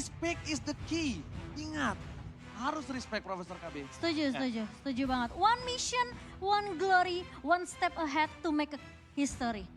Respect is the key. Ingat, harus respect Profesor KB. Setuju banget. One mission, one glory, one step ahead to make a history.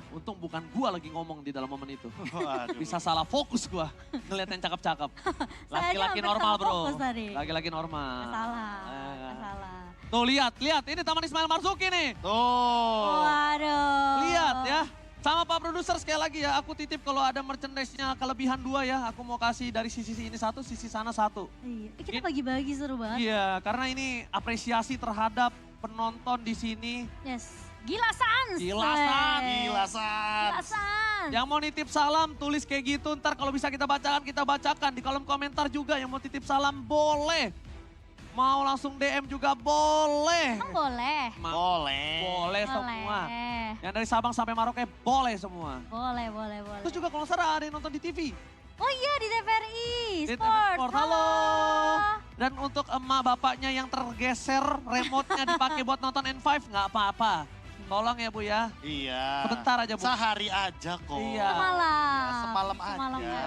Untung bukan gua lagi ngomong di dalam momen itu. Waduh. Bisa salah fokus gua ngeliat yang cakep-cakep. Saya aja Laki-laki hampir normal salah bro. fokus tadi. Laki-laki normal. Nggak salah. Tuh lihat, ini Taman Ismail Marzuki nih. Tuh. Waduh. Lihat ya. Sama Pak Produser sekali lagi ya, aku titip kalau ada merchandise-nya kelebihan 2 ya. Aku mau kasih dari sisi ini 1, sisi sana 1. Iya, kita bagi-bagi seru banget. Iya, karena ini apresiasi terhadap penonton di sini. Yes. Gila Sans. Gilasan. Gilasan. Yang mau nitip salam tulis kayak gitu, ntar kalau bisa kita bacakan di kolom komentar juga. Yang mau titip salam boleh. Mau langsung DM juga boleh. Emang boleh? Boleh semua. Yang dari Sabang sampai Merauke boleh semua. Boleh. Terus juga kalau salah ada yang nonton di TV. Oh iya di TVRI Di Sport. TV Sport. Halo. Dan untuk emak bapaknya yang tergeser remote-nya dipakai buat nonton N5 nggak apa-apa. Tolong ya Bu ya. Iya. Sebentar aja Bu. Sehari aja kok. Iya. Semalam. Semalam aja.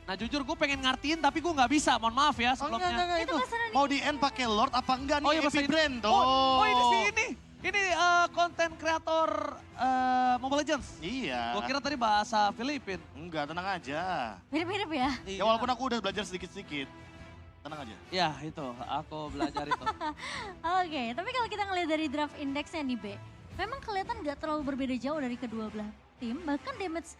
Nah jujur gue pengen ngertiin tapi gue nggak bisa, mohon maaf ya Oh, sebelumnya. enggak, Itu itu. bahasa Indonesia. Mau di end pakai Lord apa enggak nih? Oh iya bahasa Epic ini. Brand tuh. Oh ini sih ini. Ini konten kreator Mobile Legends. Iya. Gue kira tadi bahasa Filipin. Enggak, tenang aja. Mirip-mirip ya. Ya walaupun aku udah belajar sedikit-sedikit. Tenang aja. Ya itu, aku belajar itu. Oke, tapi kalau kita ngelihat dari draft indexnya nih B, memang kelihatan nggak terlalu berbeda jauh dari kedua belah tim. Bahkan damage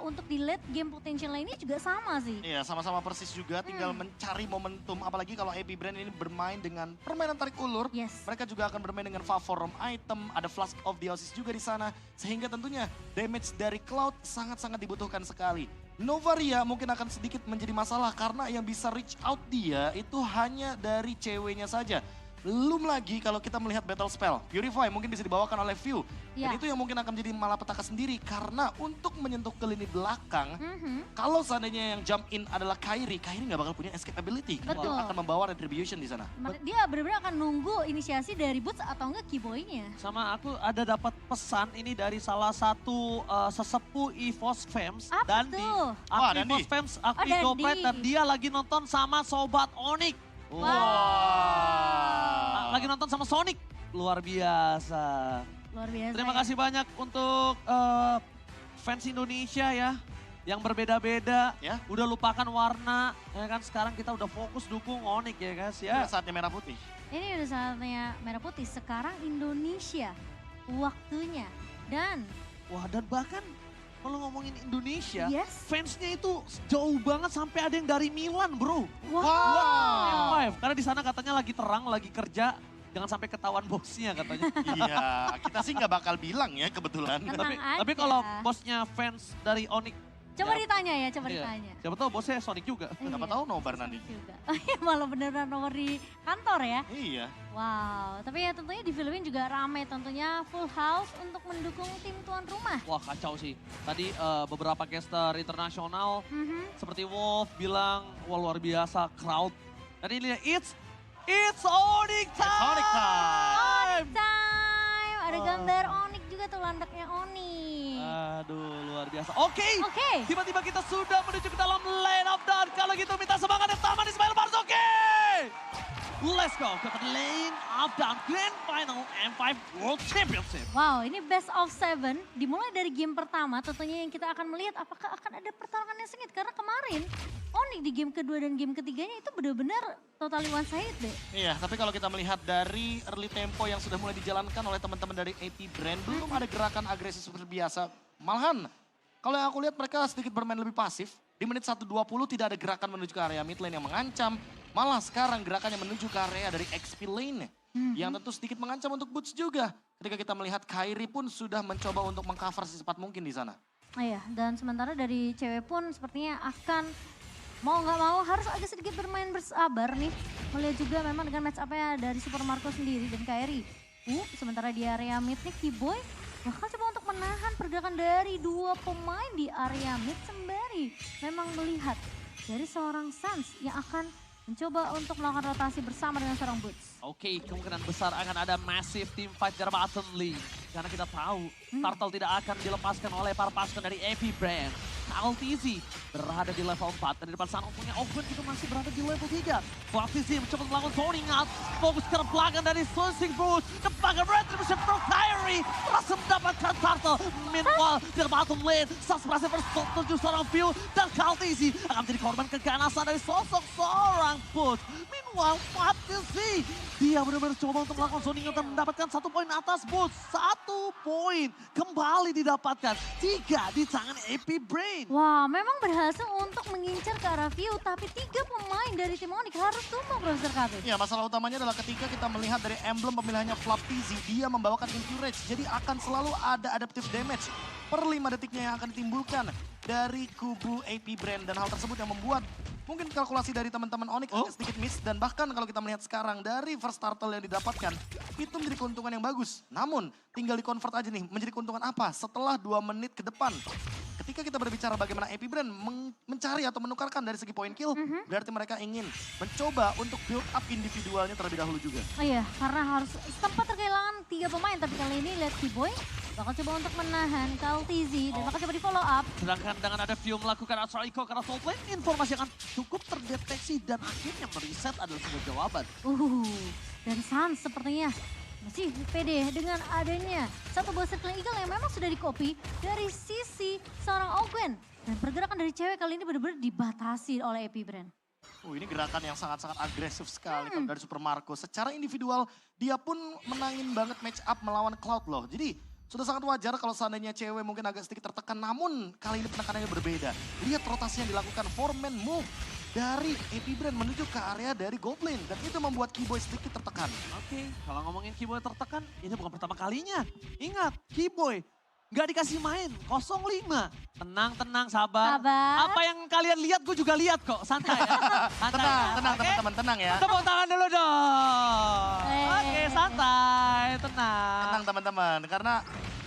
untuk di late game potential lainnya juga sama sih. Iya, sama-sama persis juga. Tinggal mencari momentum. Apalagi kalau Epic Brand ini bermain dengan permainan tarik ulur. Yes. Mereka juga akan bermain dengan favor item. Ada Flask of the Oasis juga di sana. Sehingga tentunya damage dari Cloud sangat-sangat dibutuhkan sekali. Novaria mungkin akan sedikit menjadi masalah karena yang bisa reach out dia itu hanya dari ceweknya saja. Belum lagi kalau kita melihat battle spell. Purify mungkin bisa dibawakan oleh View. Dan Ya. itu yang mungkin akan menjadi malapetaka sendiri. Karena untuk menyentuh ke lini belakang, Mhm. kalau seandainya yang jump in adalah Kairi nggak bakal punya escape ability. Karena Betul. dia akan membawa retribution di sana. Dia benar-benar akan nunggu inisiasi dari Boots atau enggak keyboynya. Sama aku ada dapat pesan ini dari salah satu sesepuh EVOS Fams. Apa Dandi. tuh? Aku Wah, Dandi. EVOS Fams, aku Dandi. Goplet dan dia lagi nonton sama Sobat Onyx. Lagi nonton sama Sonic. Luar biasa. Luar biasa. Terima ya. kasih banyak untuk fans Indonesia ya. Yang berbeda-beda, Ya. udah lupakan warna, ya kan sekarang kita udah fokus dukung Onyx ya guys ya. Udah saatnya merah putih. Ini udah saatnya merah putih. Sekarang Indonesia waktunya. Dan Wah dan bahkan kalau ngomongin Indonesia, Yes. fansnya itu jauh banget sampai ada yang dari Milan bro. wow. N5, karena di sana katanya lagi terang, lagi kerja, jangan sampai ketahuan bosnya katanya. Iya, kita sih nggak bakal bilang ya kebetulan. Tenang tapi aja. kalau bosnya fans dari Onyx, Coba ya, ditanya ya, coba iya. ditanya. Siapa tahu bosnya Sonic juga. Siapa Iya. tahu nobar nanti. Juga. Oh iya malah beneran nomor di kantor ya. Iya. Wow, tapi ya tentunya di Filipina juga ramai tentunya full house untuk mendukung tim tuan rumah. Wah kacau sih. Tadi beberapa caster internasional Mhm. seperti Wolf bilang, wah luar biasa crowd. Dan ini it's Onyx time! Onyx time! Time, ada gambar Onyx juga tuh landaknya Onyx. Aduh luar biasa. Oke, Oke. tiba-tiba kita sudah menuju ke dalam lane of down. Kalau gitu minta semangat Taman Ismail Marzuki! Let's go ke lane of down Grand Final M5 World Championship. Wow, ini best of 7 dimulai dari game pertama tentunya yang kita akan melihat apakah akan ada pertarungan yang sengit. Karena kemarin Onyx di game kedua dan game ketiganya itu benar-benar totally one sided deh. Iya, tapi kalau kita melihat dari early tempo yang sudah mulai dijalankan oleh teman-teman dari AP Brand, belum ada gerakan agresif seperti biasa. Malahan, kalau yang aku lihat mereka sedikit bermain lebih pasif. Di menit 1:20 tidak ada gerakan menuju ke area mid lane yang mengancam. Malah sekarang gerakannya menuju ke area dari XP lane. Yang tentu sedikit mengancam untuk Boots juga. Ketika kita melihat Kairi pun sudah mencoba untuk mengcover secepat mungkin di sana. Oh iya, dan sementara dari cewek pun sepertinya akan mau nggak mau harus agak sedikit bermain bersabar nih. Melihat juga memang dengan match up-nya dari Super Marco sendiri dan Kairi. Sementara di area mid nih Keyboy bakal coba untuk menahan pergerakan dari dua pemain di area mid sembari memang melihat dari seorang Sans yang akan mencoba untuk melakukan rotasi bersama dengan seorang Boots. Oke, kemungkinan besar akan ada massive team fight dari bottom lane. Karena kita tahu Turtle tidak akan dilepaskan oleh para pasukan dari AP Brand. KLTZ berada di level 4. Dan di depan sana punya Ogun juga masih berada di level 3. KLTZ mencoba melakukan zoning out. Fokus ke belakang dari Sensing Bruce. Depan Retribution from Kyrie. Berhasil mendapatkan turtle. Meanwhile, di bottom lane. Sas berhasil bersetuju seorang view. Dan KLTZ akan menjadi korban keganasan dari sosok seorang Boots. Meanwhile, KLTZ. Dia benar-benar coba untuk melakukan zoning out dan mendapatkan 1 poin atas Boots. 1 poin kembali didapatkan. 3 di tangan AP Brain. Wah, memang berhasil untuk mengincar ke arah view, tapi 3 pemain dari tim Onyx harus tumbang, Profesor KB. Ya, masalah utamanya adalah ketika kita melihat dari emblem pemilihannya Flaptizi, dia membawakan Infurage. Jadi akan selalu ada adaptive damage per 5 detiknya yang akan ditimbulkan dari kubu AP Brand. Dan hal tersebut yang membuat mungkin kalkulasi dari teman-teman Onyx agak sedikit miss. Dan bahkan kalau kita melihat sekarang dari first turtle yang didapatkan, itu menjadi keuntungan yang bagus. Namun tinggal di-convert aja nih, menjadi keuntungan apa? Setelah 2 menit ke depan. Ketika kita berbicara bagaimana AP Brand mencari atau menukarkan dari segi point kill, berarti mereka ingin mencoba untuk build up individualnya terlebih dahulu juga. Oh iya, karena harus sempat terkehilangan 3 pemain, tapi kali ini lihat Keyboy bakal coba untuk menahan KLTZ dan bakal coba di follow up. Sedangkan dengan ada view melakukan Astral Echo karena soul plane, informasi akan cukup terdeteksi dan akhirnya mereset adalah sebuah jawaban. Dan Sans sepertinya masih pede dengan adanya satu buah Circling Eagle yang memang sudah di-copy dari sisi seorang Ogwen. Dan pergerakan dari cewek kali ini benar-benar dibatasi oleh AP Brand. Ini gerakan yang sangat-sangat agresif sekali kalau dari Super Marco. Secara individual dia pun menangin banget match up melawan Cloud loh. Jadi sudah sangat wajar kalau seandainya cewek mungkin agak sedikit tertekan. Namun kali ini penekanannya berbeda. Lihat rotasi yang dilakukan 4-man move dari AP Brand menuju ke area dari Goblin. Dan itu membuat Keyboy sedikit tertekan. Oke, kalau ngomongin Keyboy tertekan, ini bukan pertama kalinya. Ingat, Keyboy nggak dikasih main, 0-5. Tenang, sabar. Apa yang kalian lihat, gue juga lihat kok. Santai ya. Santai, Tenang teman-teman, tenang ya. Tepuk tangan dulu dong. Oke, santai, tenang. Tenang teman-teman, karena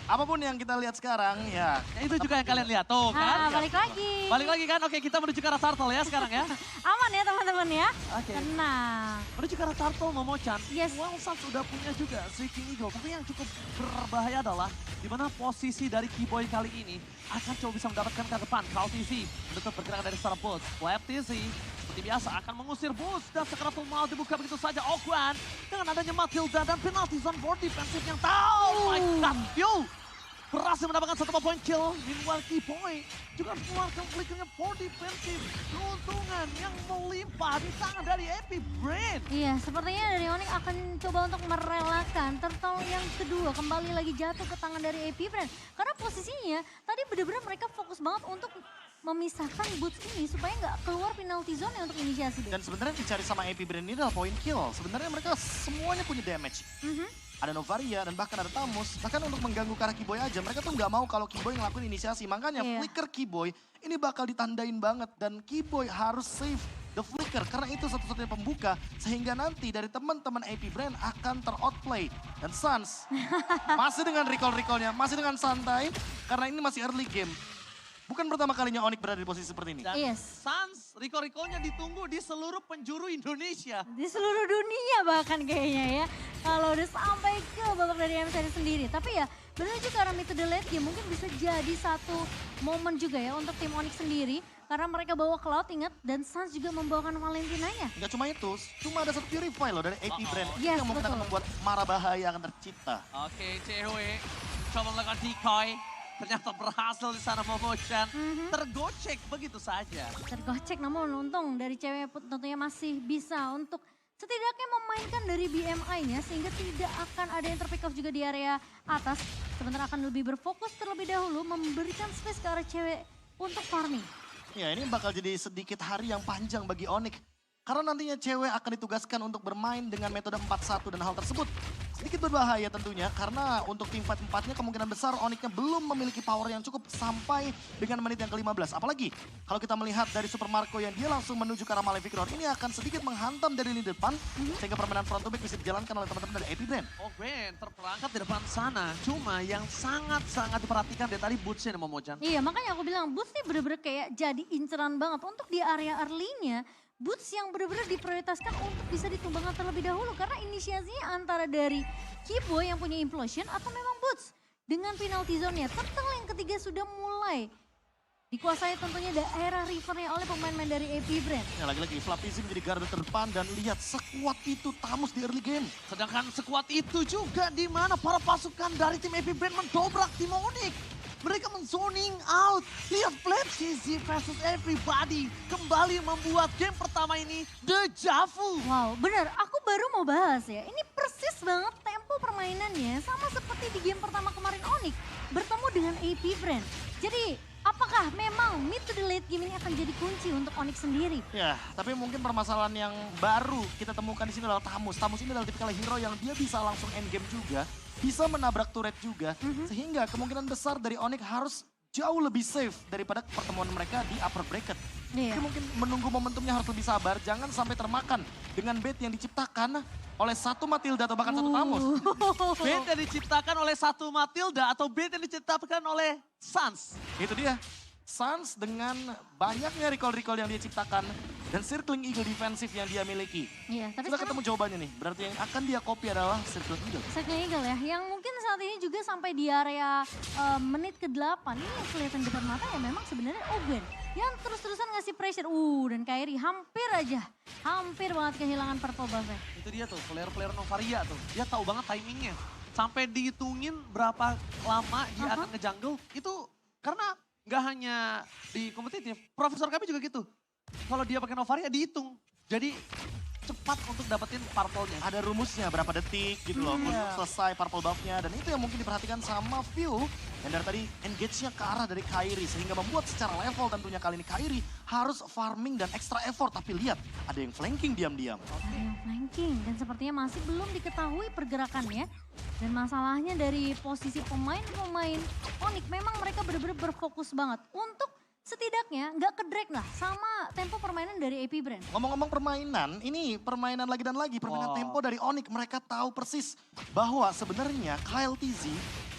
apapun yang kita lihat sekarang ya. Itu juga yang kalian lihat, tuh kan. Balik lagi. Balik lagi kan, oke kita menuju ke arah turtle ya sekarang ya. Aman ya teman-teman ya. Oke. Tenang. Menuju ke arah turtle, Momo-chan. Yes. Wilson sudah punya juga Streaking Eagle. Tapi yang cukup berbahaya adalah di mana posisi dari Keyboy kali ini akan coba bisa mendapatkan ke depan. KLTZ menutup pergerakan dari Star Boots. FlapTZ seperti biasa akan mengusir Boots dan sekarang mau dibuka begitu saja Ogwan dengan adanya Matilda dan penalti zone board defensif yang tahu. My God, view berhasil mendapatkan 1 poin kill. Meanwhile Keyboy juga mengeluarkan flickernya for defensive. Keuntungan yang melimpah di tangan dari AP Brain. Iya, sepertinya dari Onyx akan coba untuk merelakan turtle yang kedua kembali lagi jatuh ke tangan dari AP Brand. Karena posisinya tadi benar-benar mereka fokus banget untuk memisahkan Boots ini supaya nggak keluar penalty zone untuk inisiasi. Dan sebenarnya dicari sama AP Brand ini adalah point kill. Sebenarnya mereka semuanya punya damage. Ada Novaria dan bahkan ada Tamus. Bahkan untuk mengganggu ke arah Keyboy aja, mereka tuh nggak mau kalau Keyboy ngelakuin inisiasi. Makanya flicker Keyboy ini bakal ditandain banget. Dan Keyboy harus save the flicker karena itu satu-satunya pembuka. Sehingga nanti dari teman-teman AP Brand akan ter-outplay. Dan Sans masih dengan recall-recallnya, masih dengan santai. Karena ini masih early game. Bukan pertama kalinya Onyx berada di posisi seperti ini. Dan Sans, Rico-Riconya ditunggu di seluruh penjuru Indonesia. Di seluruh dunia bahkan kayaknya ya. Kalau udah sampai ke babak dari MSR sendiri. Tapi ya menuju ke arah mid to the late game mungkin bisa jadi satu momen juga ya untuk tim Onyx sendiri. Karena mereka bawa Cloud ingat dan Sans juga membawakan Valentinanya. Enggak cuma itu, cuma ada satu Purify loh dari AP Brand. Yes, yang mungkin akan membuat mara bahaya akan tercipta. Oke, cewek coba melakukan decoy. Ternyata berhasil di sana Momo-chan. Tergocek begitu saja. Tergocek namun untung dari cewek pun tentunya masih bisa untuk setidaknya memainkan dari BMI-nya sehingga tidak akan ada yang terpick off juga di area atas. Sebentar akan lebih berfokus terlebih dahulu memberikan space ke arah cewek untuk farming. Ya ini bakal jadi sedikit hari yang panjang bagi Onyx. Karena nantinya cewek akan ditugaskan untuk bermain dengan metode 4-1 dan hal tersebut sedikit berbahaya tentunya. Karena untuk tim fight 4-nya kemungkinan besar Onyx-nya belum memiliki power yang cukup sampai dengan menit yang ke-15. Apalagi kalau kita melihat dari Super Marco yang dia langsung menuju ke arah Malefic Road. Ini akan sedikit menghantam dari lini depan sehingga permainan front to back bisa dijalankan oleh teman-teman dari AP Brand. Oh Brand terperangkap di depan sana. Cuma yang sangat-sangat diperhatikan dari tadi Boots-nya Momo-chan. Iya makanya aku bilang Boots nih bener-bener kayak jadi inceran banget untuk di area early-nya. Boots yang benar-benar diprioritaskan untuk bisa ditumbangkan terlebih dahulu. Karena inisiasinya antara dari Keyboy yang punya implosion atau memang Boots. Dengan penalty zone-nya. Turtle yang ketiga sudah mulai Dikuasai tentunya daerah rivernya oleh pemain-pemain dari AP Brand. Ya lagi-lagi Flappy Zim jadi garda terdepan dan lihat sekuat itu Tamus di early game. Sedangkan sekuat itu juga di mana para pasukan dari tim AP Brand mendobrak tim Onyx. Mereka men-zoning out. Lihat Flap CZ versus everybody. Kembali membuat game pertama ini deja vu. Wow, benar. Aku baru mau bahas ya. Ini persis banget tempo permainannya sama seperti di game pertama kemarin Onyx bertemu dengan AP Brand. Jadi apakah memang mid to the late game ini akan jadi kunci untuk Onyx sendiri? Ya, tapi mungkin permasalahan yang baru kita temukan di sini adalah Tamus. Tamus ini adalah tipikal hero yang dia bisa langsung end game juga, bisa menabrak turret juga, sehingga kemungkinan besar dari Onyx harus jauh lebih safe daripada pertemuan mereka di upper bracket. Iya. Jadi mungkin menunggu momentumnya harus lebih sabar, jangan sampai termakan dengan bait yang diciptakan oleh satu Matilda atau bahkan satu Tamus. Bait yang diciptakan oleh satu Matilda atau bait yang diciptakan oleh Sans. Itu dia. Sans dengan banyaknya recall-recall yang dia ciptakan dan circling eagle defensif yang dia miliki. Iya, tapi Sudah sekarang ketemu jawabannya nih. Berarti yang akan dia copy adalah circling eagle. Second Eagle ya, yang mungkin saat ini juga sampai di area menit ke-8. Ini yang kelihatan depan mata ya memang sebenarnya Ogen. Yang terus-terusan ngasih pressure. Dan Kairi hampir banget kehilangan purple buff-nya. Itu dia tuh, player-player Novaria tuh. Dia tahu banget timingnya. Sampai dihitungin berapa lama dia akan nge-jungle. Itu karena nggak hanya di kompetitif, profesor kami juga gitu. Kalau dia pakai Novaria dihitung. Jadi cepat untuk dapetin purple-nya. Ada rumusnya berapa detik gitu loh untuk selesai purple buff-nya. Dan itu yang mungkin diperhatikan sama View. Yang dari tadi engage-nya ke arah dari Kairi. Sehingga membuat secara level tentunya kali ini Kairi harus farming dan extra effort. Tapi lihat ada yang flanking diam-diam. Ada yang flanking dan sepertinya masih belum diketahui pergerakannya. Dan masalahnya dari posisi pemain-pemain Onyx memang mereka benar-benar berfokus banget untuk setidaknya nggak ke-drag lah sama tempo permainan dari AP Brand. Ngomong-ngomong permainan, ini permainan lagi dan lagi. Permainan Wow. tempo dari Onyx. Mereka tahu persis bahwa sebenarnya Kyle TZ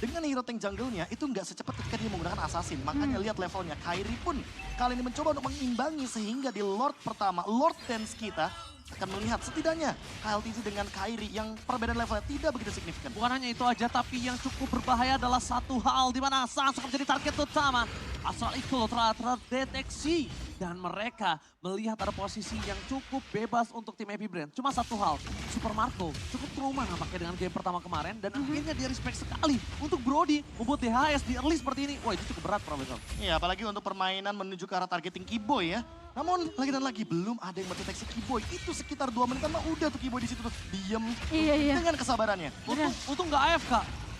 dengan hero tank jungle-nya itu nggak secepat ketika dia menggunakan assassin. Makanya lihat levelnya. Kairi pun kali ini mencoba untuk mengimbangi sehingga di Lord pertama, Lord Dance kita akan melihat setidaknya Kyle TZ dengan Kairi yang perbedaan levelnya tidak begitu signifikan. Bukan hanya itu aja, tapi yang cukup berbahaya adalah satu hal di mana Sans akan menjadi target utama. Asal itu telah terdeteksi dan mereka melihat ada posisi yang cukup bebas untuk tim AP Brand. Cuma satu hal, Super Marco cukup trauma nampaknya dengan game pertama kemarin dan akhirnya dia respect sekali untuk Brody membuat DHS di early seperti ini. Wah itu cukup berat Profesor. Iya, apalagi untuk permainan menuju ke arah targeting Keyboy ya. Namun lagi dan lagi belum ada yang mendeteksi Keyboy. Itu sekitar 2 menitan mah udah tuh Keyboy di situ tuh diem Iya. dengan kesabarannya. Untung nggak AFK.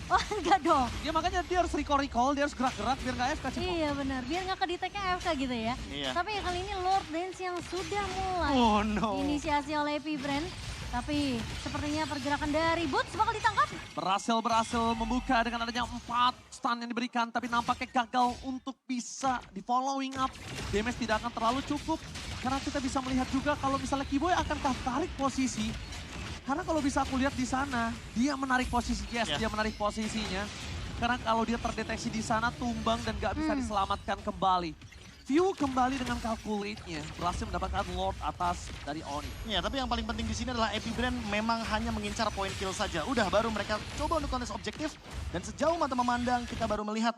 Oh enggak dong. Ya makanya dia harus recall, dia harus gerak-gerak biar nggak AFK. Cip. Iya benar, biar nggak kedeteknya AFK gitu ya. Iya. Tapi kali ini Lord Dance yang sudah mulai Oh no. inisiasi oleh AP Brand. Tapi sepertinya pergerakan dari Boots bakal ditangkap. Berhasil membuka dengan adanya 4 stun yang diberikan. Tapi nampaknya gagal untuk bisa di following up. Damage tidak akan terlalu cukup. Karena kita bisa melihat juga kalau misalnya Keyboy akankah tarik posisi. Karena kalau bisa aku lihat di sana, dia menarik posisi. Yes, dia menarik posisinya. Karena kalau dia terdeteksi di sana tumbang dan gak bisa diselamatkan kembali. View kembali dengan calculate-nya, berhasil mendapatkan Lord atas dari Oni. Ya, tapi yang paling penting di sini adalah AP Brand memang hanya mengincar poin kill saja. Udah baru mereka coba untuk kontes objektif dan sejauh mata memandang kita baru melihat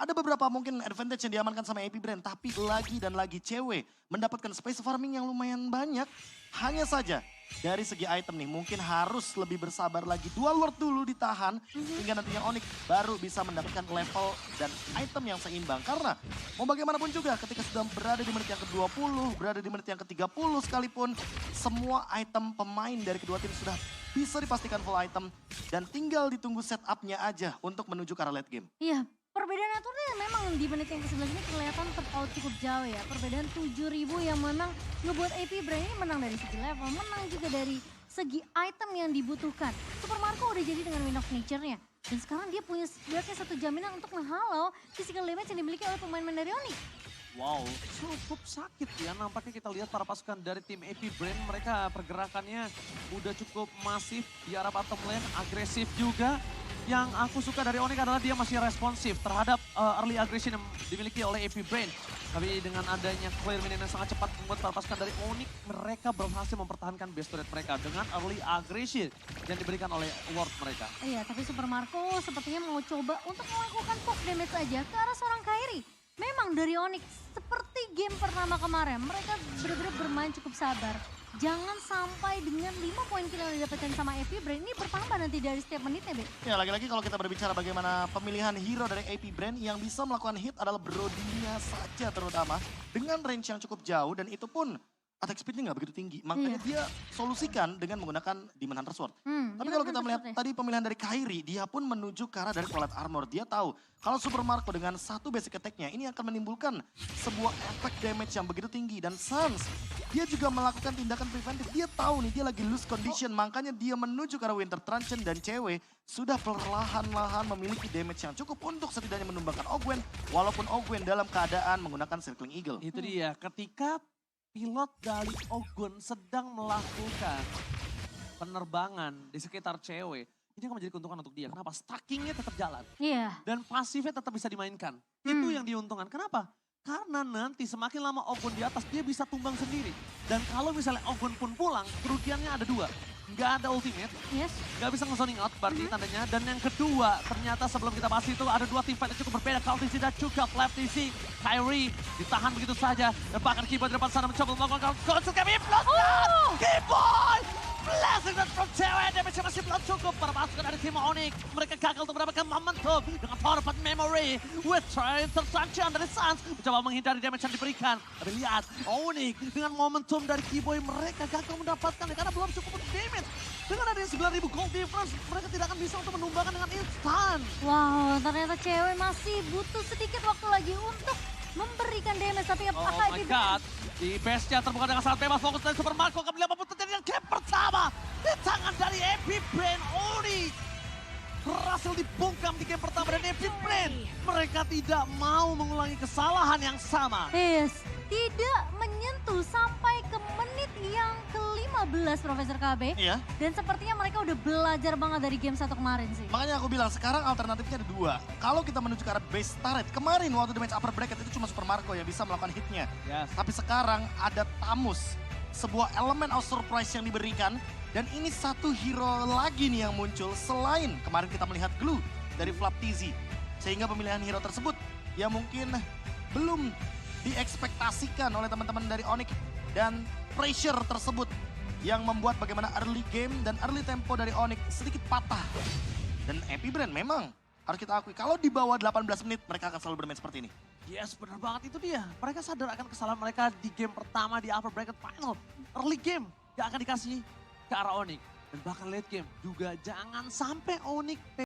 ada beberapa mungkin advantage yang diamankan sama AP Brand, tapi lagi dan lagi CW mendapatkan space farming yang lumayan banyak. Hanya saja dari segi item nih mungkin harus lebih bersabar lagi. 2 Lord dulu ditahan hingga nantinya Onyx baru bisa mendapatkan level dan item yang seimbang. Karena mau bagaimanapun juga ketika sudah berada di menit yang ke-20, berada di menit yang ke-30 sekalipun, semua item pemain dari kedua tim sudah bisa dipastikan full item dan tinggal ditunggu setupnya aja untuk menuju ke arah late game. Iya, perbedaan aturnya memang di menit yang ke-11 ini kelihatan terpaut cukup jauh ya. Perbedaan 7.000 yang memang ngebuat AP Brand ini menang dari segi level, menang juga dari segi item yang dibutuhkan. Super Marco udah jadi dengan Wind of Nature-nya. Dan sekarang dia punya setidaknya satu jaminan untuk menghalau physical damage yang dimiliki oleh pemain-pemain dari Onyx. Wow, cukup sakit ya. Nampaknya kita lihat para pasukan dari tim AP Brand, mereka pergerakannya udah cukup masif di arah bottom lane, agresif juga. Yang aku suka dari Onyx adalah dia masih responsif terhadap early aggression yang dimiliki oleh AP Brand. Tapi dengan adanya clear minion yang sangat cepat membuat para pasukan dari Onyx, mereka berhasil mempertahankan base turret mereka dengan early aggression yang diberikan oleh Lord mereka. Iya, tapi Super Marco sepertinya mau coba untuk melakukan poke damage aja ke arah seorang Kairi. memang dari Onyx seperti game pertama kemarin mereka benar-benar bermain cukup sabar. Jangan sampai dengan 5 poin kill yang didapatkan sama AP Brand ini bertambah nanti dari setiap menitnya, Be. Ya lagi-lagi kalau kita berbicara bagaimana pemilihan hero dari AP Brand yang bisa melakukan hit adalah Brodinya saja terutama. Dengan range yang cukup jauh dan itu pun attack speednya nggak begitu tinggi. Makanya dia solusikan dengan menggunakan Demon Hunter Sword. Tapi kalau kita melihat tadi pemilihan dari Kairi, dia pun menuju ke arah dari Quality Armor. Dia tahu kalau Super Marco dengan satu basic attack-nya ini akan menimbulkan sebuah efek damage yang begitu tinggi. Dan Sans, dia juga melakukan tindakan preventif. Dia tahu nih dia lagi lose condition, makanya dia menuju ke arah Winter Truncheon dan cewek sudah perlahan-lahan memiliki damage yang cukup untuk setidaknya menumbangkan Ogwen. Walaupun Ogwen dalam keadaan menggunakan Circling Eagle. Itu dia, ketika pilot dari Ogun sedang melakukan penerbangan di sekitar cewek, ini akan menjadi keuntungan untuk dia. Kenapa? Stackingnya tetap jalan. Iya. Dan pasifnya tetap bisa dimainkan. Itu yang diuntungkan. Kenapa? Karena nanti semakin lama Ogun di atas, dia bisa tumbang sendiri. Dan kalau misalnya Ogun pun pulang, kerugiannya ada dua. Nggak ada ultimate, Yes. nggak bisa nge-zoning out berarti tandanya. Dan yang kedua, ternyata sebelum kita bahas itu ada dua tim fight yang cukup berbeda. Kaltisi dan juga Flap TC. Kyrie ditahan begitu saja. Dan bahkan Keyboy di depan sana mencoba melakukan konsep kami. Plus Keyboy! Blessing dan from cewek, damage masih belum cukup para pasukan dari tim Onyx. Mereka gagal untuk mendapatkan momentum dengan power of memory. With Truncheon dari Sans mencoba menghindari damage yang diberikan. Tapi lihat, Onyx dengan momentum dari Keyboy mereka gagal mendapatkan karena belum cukup untuk damage. Dengan adanya 9.000 gold difference, mereka tidak akan bisa untuk menumbangkan dengan instan. Wow, ternyata cewek masih butuh sedikit waktu lagi untuk memberikan damage. Tapi Oh apakah my ini god, di base-nya terbuka dengan sangat bebas. Fokus dari Super Marco akan melihat apapun terjadi dengan game pertama. Di tangan dari Epic Brain Onyx. Berhasil dibungkam di game pertama dan Epic Brain. Mereka tidak mau mengulangi kesalahan yang sama. Yes, tidak menyentuh sampai ke menit yang ke-15 Profesor KB. Iya. Dan sepertinya mereka udah belajar banget dari game 1 kemarin sih. Makanya aku bilang sekarang alternatifnya ada dua. Kalau kita menuju ke arah base turret, kemarin waktu damage upper bracket itu cuma Super Marco yang bisa melakukan hitnya. Yes. Tapi sekarang ada Tamus, sebuah elemen of surprise yang diberikan. Dan ini satu hero lagi nih yang muncul selain kemarin kita melihat Glue dari Flap TZ. Sehingga pemilihan hero tersebut ya mungkin belum diekspektasikan oleh teman-teman dari Onyx. Dan pressure tersebut yang membuat bagaimana early game dan early tempo dari Onyx sedikit patah. Dan Epic Brand memang harus kita akui kalau di bawah 18 menit mereka akan selalu bermain seperti ini. Yes, benar banget itu dia. Mereka sadar akan kesalahan mereka di game pertama di upper bracket final. Early game gak akan dikasih ke arah Onyx. Dan bahkan late game juga jangan sampai Onyx